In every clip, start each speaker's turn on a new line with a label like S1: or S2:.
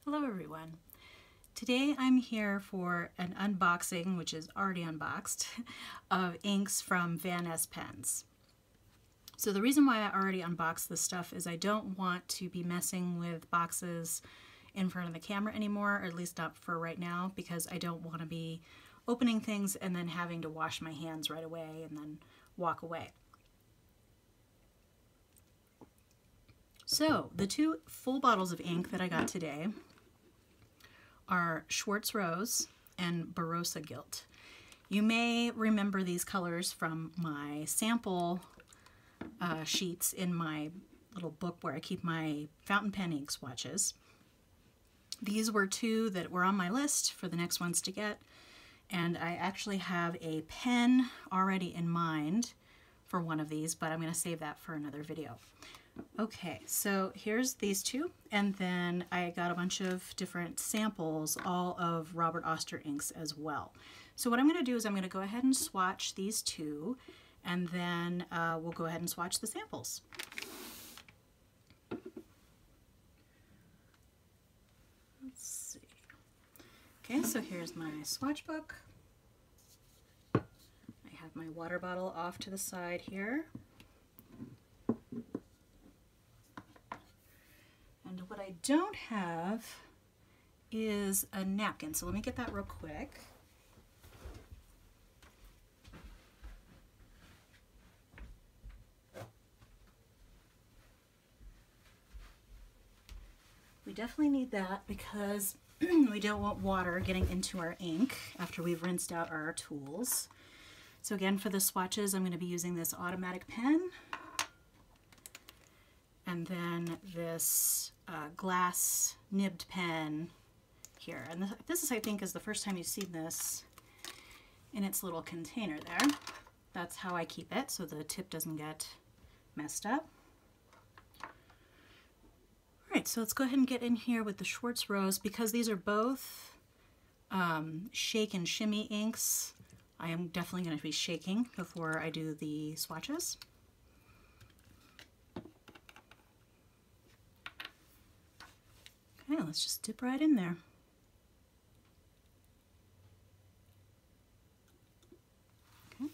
S1: Hello everyone. Today I'm here for an unboxing, which is already unboxed, of inks from Vanness Pens. So the reason why I already unboxed this stuff is I don't want to be messing with boxes in front of the camera anymore, or at least not for right now, because I don't want to be opening things and then having to wash my hands right away and then walk away. So the two full bottles of ink that I got today are Schwarz Rose and Barroso Guilt. You may remember these colors from my sample sheets in my little book where I keep my fountain pen ink swatches. These were two that were on my list for the next ones to get, and I actually have a pen already in mind for one of these, but I'm going to save that for another video. Okay, so here's these two, and then I got a bunch of different samples, all of Robert Oster inks as well. So what I'm going to do is I'm going to go ahead and swatch these two, and then we'll go ahead and swatch the samples. Let's see. Okay, so here's my swatch book. I have my water bottle off to the side here. And what I don't have is a napkin, so let me get that real quick. We definitely need that because we don't want water getting into our ink after we've rinsed out our tools. So again, for the swatches, I'm going to be using this automatic pen. And then this glass nibbed pen here. And this is, I think, is the first time you've seen this in its little container there. That's how I keep it, so the tip doesn't get messed up. All right, so let's go ahead and get in here with the Schwarz Rose. Because these are both shake and shimmy inks, I am definitely going to be shaking before I do the swatches. Okay, let's just dip right in there. Okay.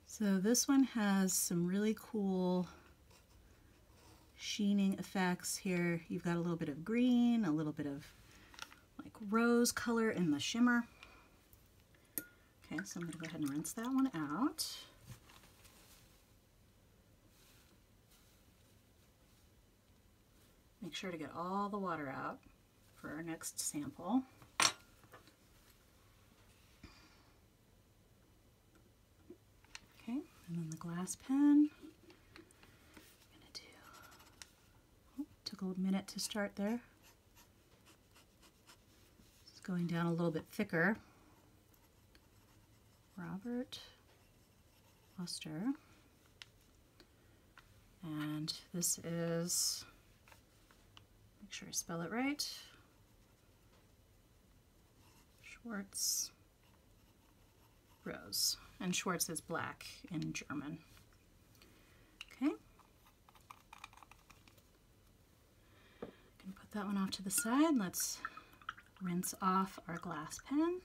S1: So this one has some really cool sheening effects here. You've got a little bit of green, a little bit of like rose color in the shimmer. Okay, so I'm going to go ahead and rinse that one out. Make sure to get all the water out for our next sample. Okay, and then the glass pen. I'm going to do, took a minute to start there. It's going down a little bit thicker. Robert Oster, and this is, make sure I spell it right, Schwarz Rose, and Schwarz is black in German. Okay, gonna put that one off to the side. Let's rinse off our glass pen.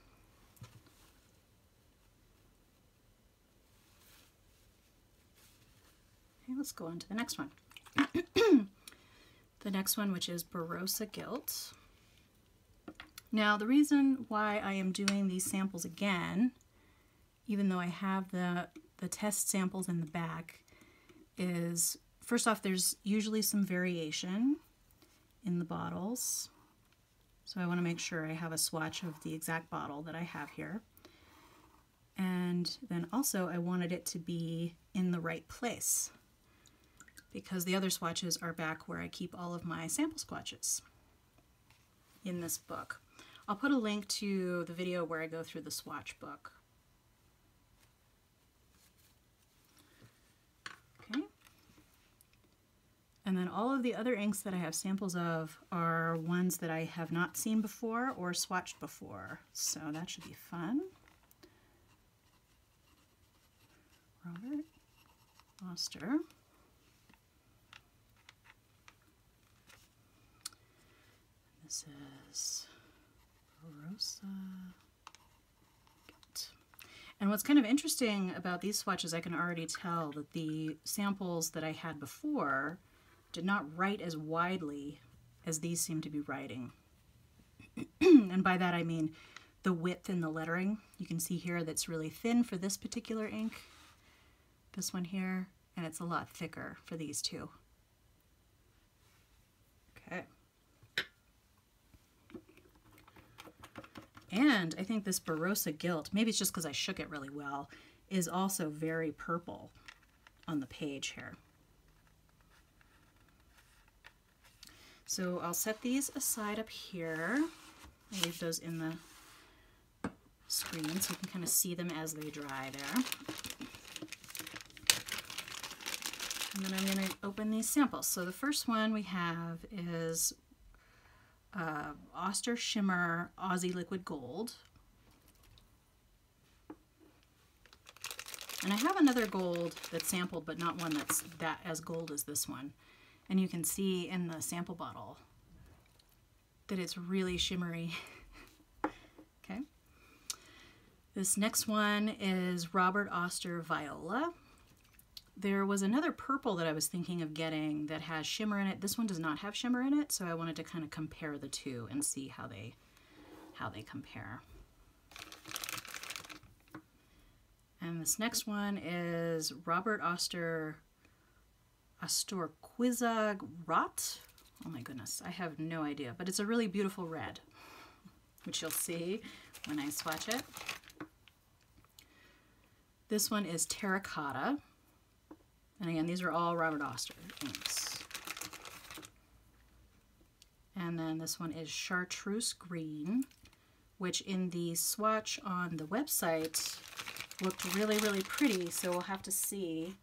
S1: Okay, let's go on to the next one. The next one, which is Barroso Guilt. Now, the reason why I am doing these samples again, even though I have the test samples in the back, is first off, there's usually some variation in the bottles. So I want to make sure I have a swatch of the exact bottle that I have here. And then also I wanted it to be in the right place, because the other swatches are back where I keep all of my sample swatches in this book. I'll put a link to the video where I go through the swatch book. Okay. And then all of the other inks that I have samples of are ones that I have not seen before or swatched before, so that should be fun. Robert Oster. This is Barroso Guilt. And what's kind of interesting about these swatches, I can already tell that the samples that I had before did not write as widely as these seem to be writing. And by that I mean the width in the lettering. You can see here that's really thin for this particular ink, this one here, and it's a lot thicker for these two. Okay. And I think this Barroso Guilt, maybe it's just because I shook it really well, is also very purple on the page here. So I'll set these aside up here. I'll leave those in the screen so you can kind of see them as they dry there. And then I'm going to open these samples. So the first one we have is Auster Shimmer Ozzie Liquid Gold. And I have another gold that's sampled, but not one that's as gold as this one. And you can see in the sample bottle that it's really shimmery. Okay. This next one is Robert Oster Viola. There was another purple that I was thinking of getting that has shimmer in it. This one does not have shimmer in it, so I wanted to kind of compare the two and see how they compare. And this next one is Robert Oster Astorquiza Rot. Oh my goodness, I have no idea, but it's a really beautiful red, which you'll see when I swatch it. This one is Terracotta. And again, these are all Robert Oster inks. And then this one is Chartreuse Green, which in the swatch on the website looked really, really pretty. So we'll have to see.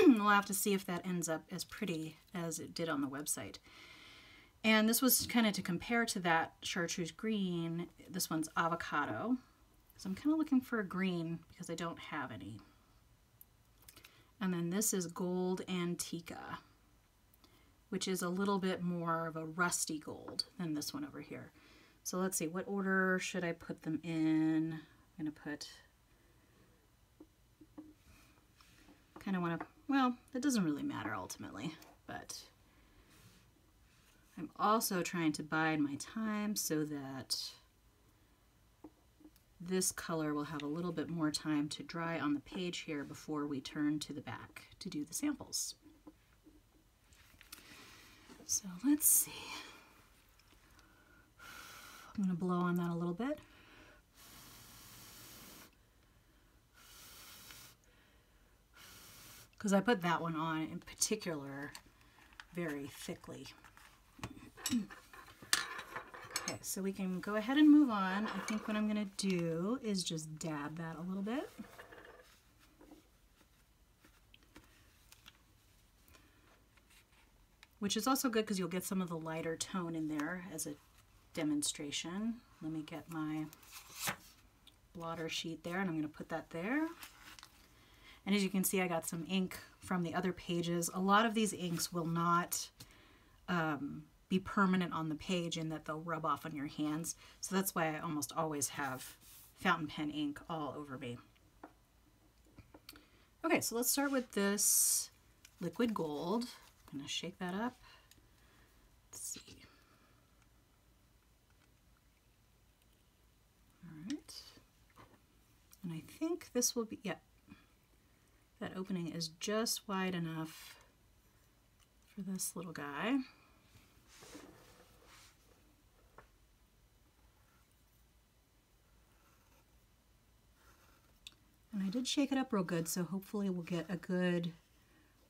S1: We'll have to see if that ends up as pretty as it did on the website. And this was kind of to compare to that Chartreuse Green. This one's Avocado. So I'm kind of looking for a green because I don't have any. And then this is Gold Antica, which is a little bit more of a rusty gold than this one over here. So let's see, what order should I put them in? I'm going to put, kind of want to, well, it doesn't really matter ultimately, but I'm also trying to bide my time so that this color will have a little bit more time to dry on the page here before we turn to the back to do the samples. So let's see. I'm going to blow on that a little bit. Because I put that one on in particular very thickly. Okay, so we can go ahead and move on. I think what I'm going to do is just dab that a little bit. Which is also good because you'll get some of the lighter tone in there as a demonstration. Let me get my blotter sheet there and I'm going to put that there. And as you can see, I got some ink from the other pages. A lot of these inks will not be permanent on the page in that they'll rub off on your hands. So that's why I almost always have fountain pen ink all over me. Okay, so let's start with this liquid gold. I'm going to shake that up. Let's see. All right. And I think this will be, yeah, that opening is just wide enough for this little guy. And I did shake it up real good, so hopefully we'll get a good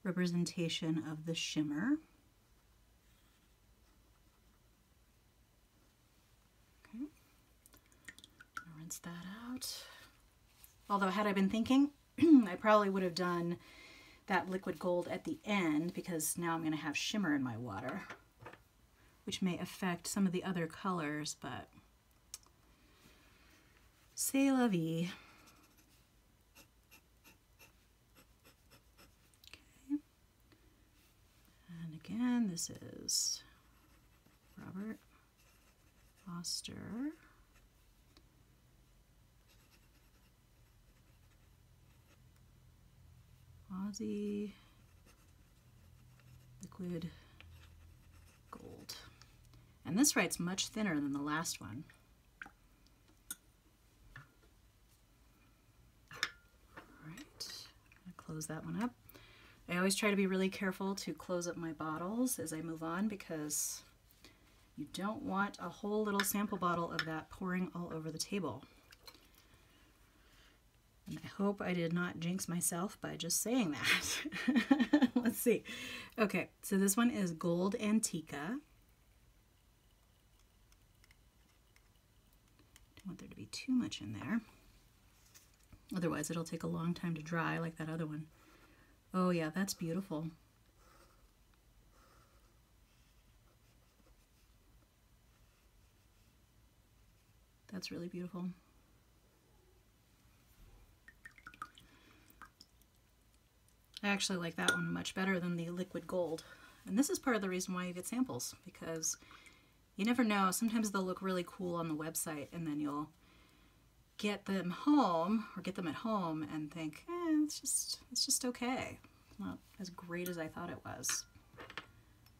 S1: representation of the shimmer. Okay, I'll rinse that out. Although had I been thinking, I probably would have done that liquid gold at the end because now I'm going to have shimmer in my water, which may affect some of the other colors, but c'est la vie. This is Robert, Oster, Ozzie, Liquid Gold. And this writes much thinner than the last one. All right, I'm gonna close that one up. I always try to be really careful to close up my bottles as I move on, because you don't want a whole little sample bottle of that pouring all over the table. And I hope I did not jinx myself by just saying that. Let's see. Okay, so this one is Gold Antica. Don't want there to be too much in there. Otherwise it'll take a long time to dry like that other one. Oh yeah, that's beautiful. That's really beautiful. I actually like that one much better than the liquid gold. And this is part of the reason why you get samples, because you never know. Sometimes they'll look really cool on the website and then you'll get them home or get them at home and think, it's just okay. Not as great as I thought it was.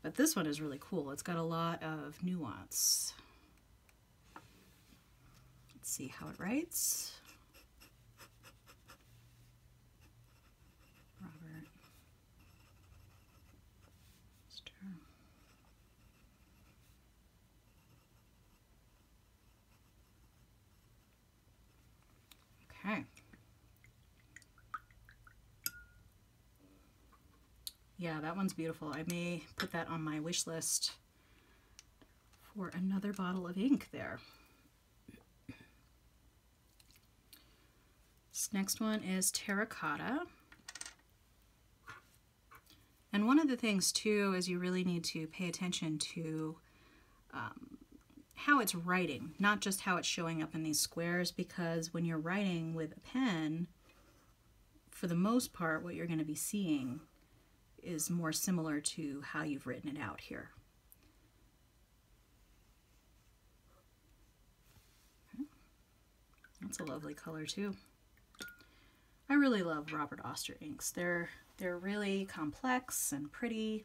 S1: But this one is really cool. It's got a lot of nuance. Let's see how it writes. Robert. Oster. Okay. Yeah, that one's beautiful. I may put that on my wish list for another bottle of ink there. This next one is Terracotta. And one of the things too is you really need to pay attention to how it's writing, not just how it's showing up in these squares, because when you're writing with a pen, for the most part, what you're going to be seeing is more similar to how you've written it out here. Okay. That's a lovely color too. I really love Robert Oster inks. They're really complex and pretty.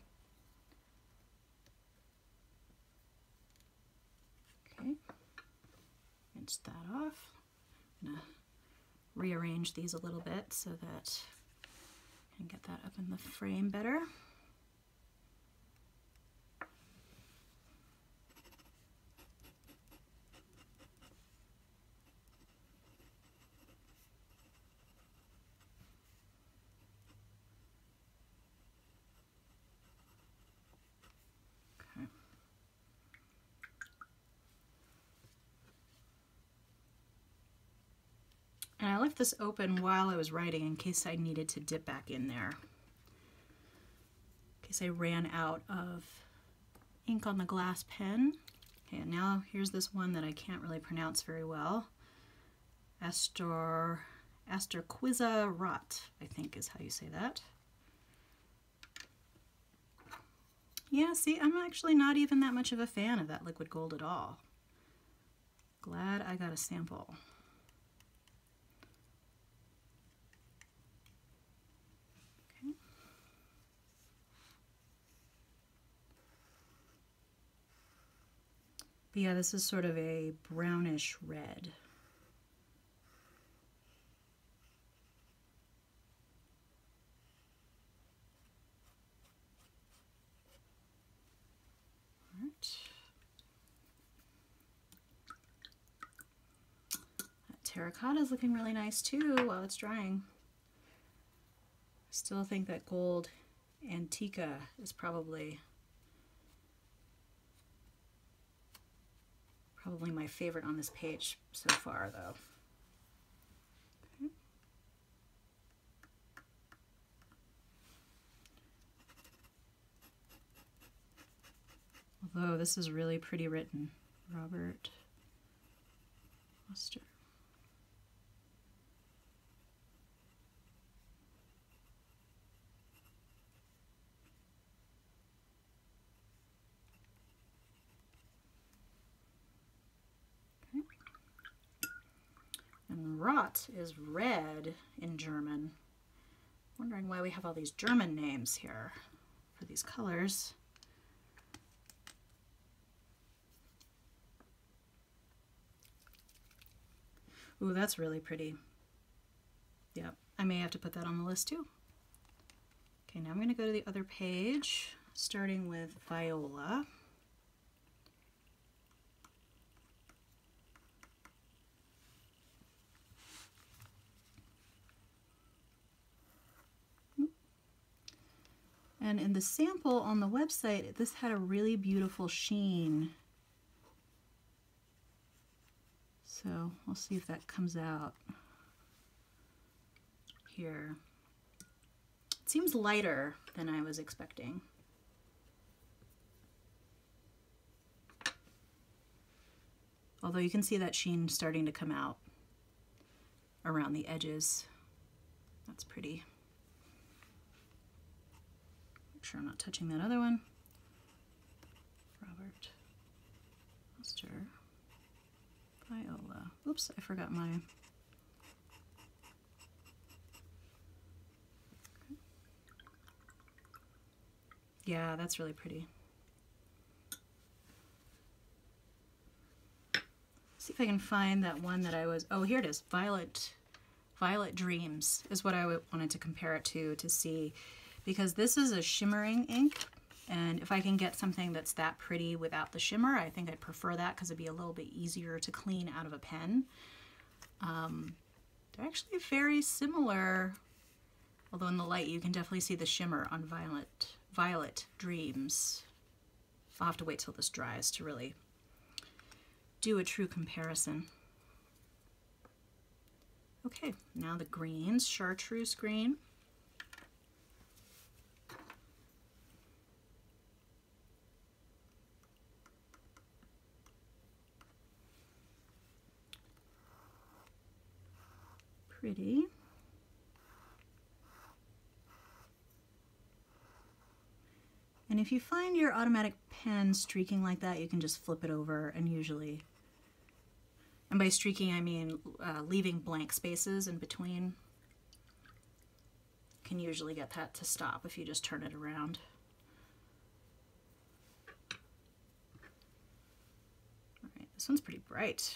S1: Okay, rinse that off. I'm gonna rearrange these a little bit so that I can get that up in the frame better. And I left this open while I was writing in case I needed to dip back in there. In case I ran out of ink on the glass pen. Okay, and now here's this one that I can't really pronounce very well. Auster Rot, I think is how you say that. Yeah, see, I'm actually not even that much of a fan of that liquid gold at all. Glad I got a sample. But yeah, this is sort of a brownish red. All right. That terracotta is looking really nice too while it's drying. I still think that Gold Antica is probably my favorite on this page so far, though. Okay. Although this is really pretty written. Robert Oster. And rot is red in German. Wondering why we have all these German names here for these colors. Ooh, that's really pretty. Yep, I may have to put that on the list too. Okay, now I'm going to go to the other page, starting with Viola. And in the sample on the website, this had a really beautiful sheen. So we'll see if that comes out here. It seems lighter than I was expecting. Although you can see that sheen starting to come out around the edges. That's pretty. Make sure I'm not touching that other one. Robert, Oster, Viola. Oops, I forgot my... Yeah, that's really pretty. See if I can find that one that I was... Oh, here it is. Violet Dreams is what I wanted to compare it to see. Because this is a shimmering ink, and if I can get something that's that pretty without the shimmer, I think I'd prefer that because it'd be a little bit easier to clean out of a pen. They're actually very similar, although in the light you can definitely see the shimmer on Violet Dreams. I'll have to wait till this dries to really do a true comparison. Okay, now the greens, Chartreuse green. Pretty. And if you find your automatic pen streaking like that, you can just flip it over and usually, and by streaking I mean leaving blank spaces in between. You can usually get that to stop if you just turn it around. All right, this one's pretty bright.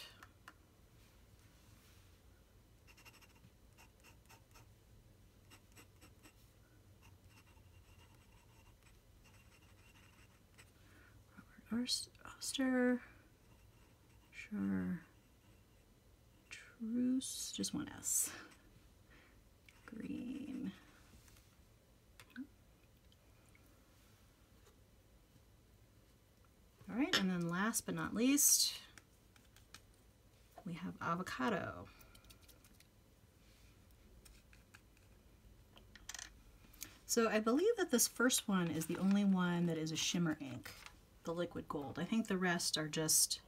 S1: Oster, Chartreuse, just one S. Green. All right, and then last but not least, we have Avocado. So I believe that this first one is the only one that is a shimmer ink. The liquid gold. I think the rest are just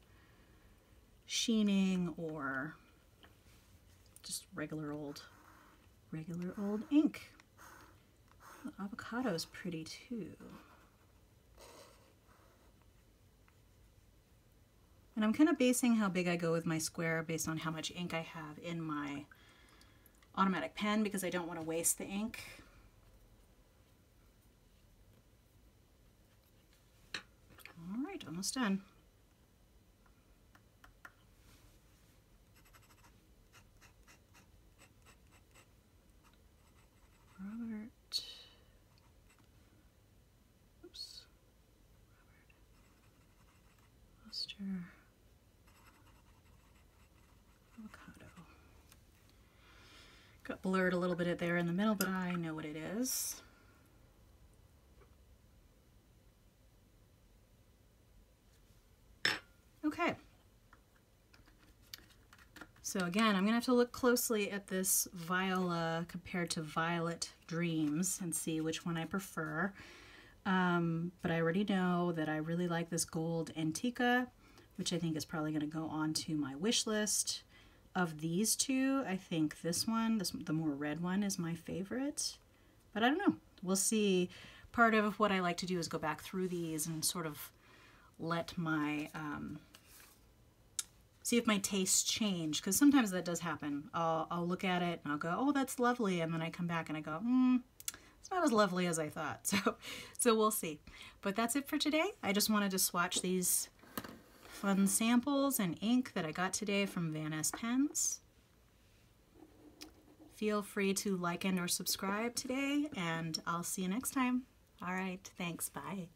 S1: sheening or just regular old ink. The avocado is pretty too. And I'm kind of basing how big I go with my square based on how much ink I have in my automatic pen because I don't want to waste the ink. All right, almost done. Robert. Oops. Robert. Oster. Avocado. Got blurred a little bit there in the middle, but I know what it is. Okay, so again, I'm going to have to look closely at this Viola compared to Violet Dreams and see which one I prefer. But I already know that I really like this gold Antica, which I think is probably going to go onto my wish list. Of these two, I think this one, the more red one, is my favorite. But I don't know. We'll see. Part of what I like to do is go back through these and sort of let my see if my tastes change, because sometimes that does happen. I'll look at it and I'll go, oh, that's lovely, and then I come back and I go, it's not as lovely as I thought. So we'll see. But that's it for today. I just wanted to swatch these fun samples and ink that I got today from Vanness Pens. Feel free to like and or subscribe today, and I'll see you next time. All right, thanks, bye.